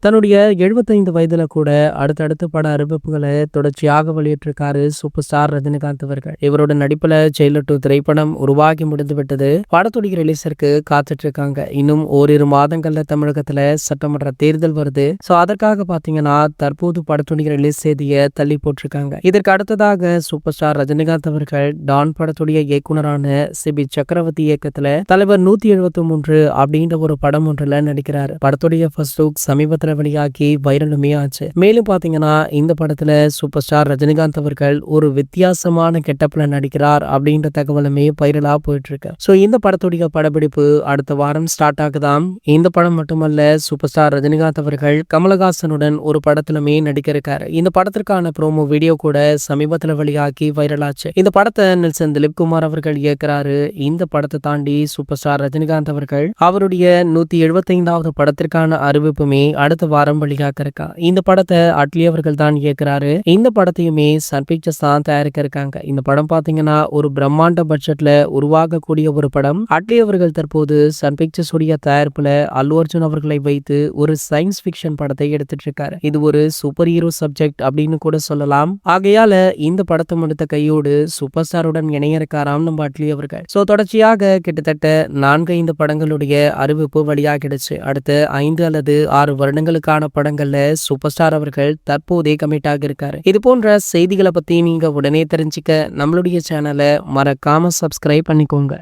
தன்னுடைய 75 வயதுல கூட அடுத்தடுத்து பட அறிவிப்புகளை தொடர்ச்சியாக வெளியிட்டிருக்காரு சூப்பர் ஸ்டார் ரஜினிகாந்த் அவர்கள். இவரோட நடிப்புல ஜெயிலர் 2 திரைப்படம் உருவாகி முடிந்து விட்டது. படத்துடைய ரிலீஸிற்கு காத்துட்டு இருக்காங்க. இன்னும் ஓரிரு மாதங்கள்ல தமிழகத்துல சட்டமன்ற தேர்தல் வருது. சோ அதற்காக பாத்தீங்கன்னா தற்போது படத்துடைய ரிலீஸ் செய்தியை தள்ளி போட்டிருக்காங்க. இதற்கு அடுத்ததாக சூப்பர் ஸ்டார் ரஜினிகாந்த் அவர்கள் டான் படத்துடைய இயக்குனரான சிபி சக்கரவர்த்தி இயக்கத்துல தலைவர் 173 அப்படின்ற ஒரு படம் ஒன்றுல நடிக்கிறாரு. படத்துடைய ஃபர்ஸ்ட் லுக் சமீபத்துல வெளியாகி வைரலுமே ஆச்சு. மேலும் பாத்தீங்கன்னா இந்த படத்துல சூப்பர் ஸ்டார் ரஜினிகாந்த் அவர்கள் ஒரு வித்தியாசமான கெட்டப்ல நடிக்கிறார் அப்படின்ற தகவலுமே வைரலா போயிட்டு இருக்கு. சோ இந்த படத்துடைய படப்பிடிப்பு அடுத்த வாரம் ஸ்டார்ட் ஆகுதாம். இந்த படம் மட்டுமல்ல, சூப்பர் ஸ்டார் ரஜினிகாந்த் அவர்கள் கமலஹாசனுடன் ஒரு படத்திலுமே நடிக்க இருக்காரு. இந்த படத்திற்கான ப்ரோமோ வீடியோ கூட சமீபத்துல வெளியாகி வைரலாச்சு. இந்த படத்தை நெல்சன் திலீப் குமார் அவர்கள் இயக்குறாரு. இந்த படத்தை தாண்டி சூப்பர் ஸ்டார் ரஜினிகாந்த் அவர்கள் அவருடைய 175வது படத்திற்கான அறிவிப்புமே அடுத்த வாரம் வெளியாக இருக்கா. இந்த படத்தை அட்லி அவர்கள் தான் இயக்குறாரு. இந்த படத்தையுமே சன் பிக்சர்ஸ் தான் தயாரிக்க இருக்காங்க. இந்த படம் பாத்தீங்கன்னா ஒரு பிரம்மாண்ட பட்ஜெட்ல உருவாகக்கூடிய ஒரு படம். அட்லி அவர்கள் தற்போது சன் பிக்சர்ஸ் உடைய தயாரிப்புல அல்லு அர்ஜுன் அவர்களை வைத்து ஒரு சயின்ஸ் பிக்ஷன் படத்தை எடுத்துட்டு இருக்காரு. இது ஒரு சூப்பர் ஹீரோ சப்ஜெக்ட் அப்படின்னு கூட சொல்லலாம். ஆகையால இந்த படத்தை முடித்த கையோடு சூப்பர் ஸ்டாருடன் இணைய இருக்காராம் நம்ம அட்லி அவர்கள். சோ தொடர்ச்சியாக கிட்டத்தட்ட 4-5 படங்களுடைய அறிவிப்பு வெளியாகிடுச்சு. அடுத்த 5 அல்லது 6 வருடங்களுக்கான படங்கள்ல சூப்பர் ஸ்டார் அவர்கள் தற்போதே கமிட் ஆகியிருக்காரு. இது போன்ற செய்திகளை பத்தி நீங்க உடனே தெரிஞ்சுக்க நம்மளுடைய சேனலை மறக்காம சப்ஸ்கிரைப் பண்ணிக்கோங்க.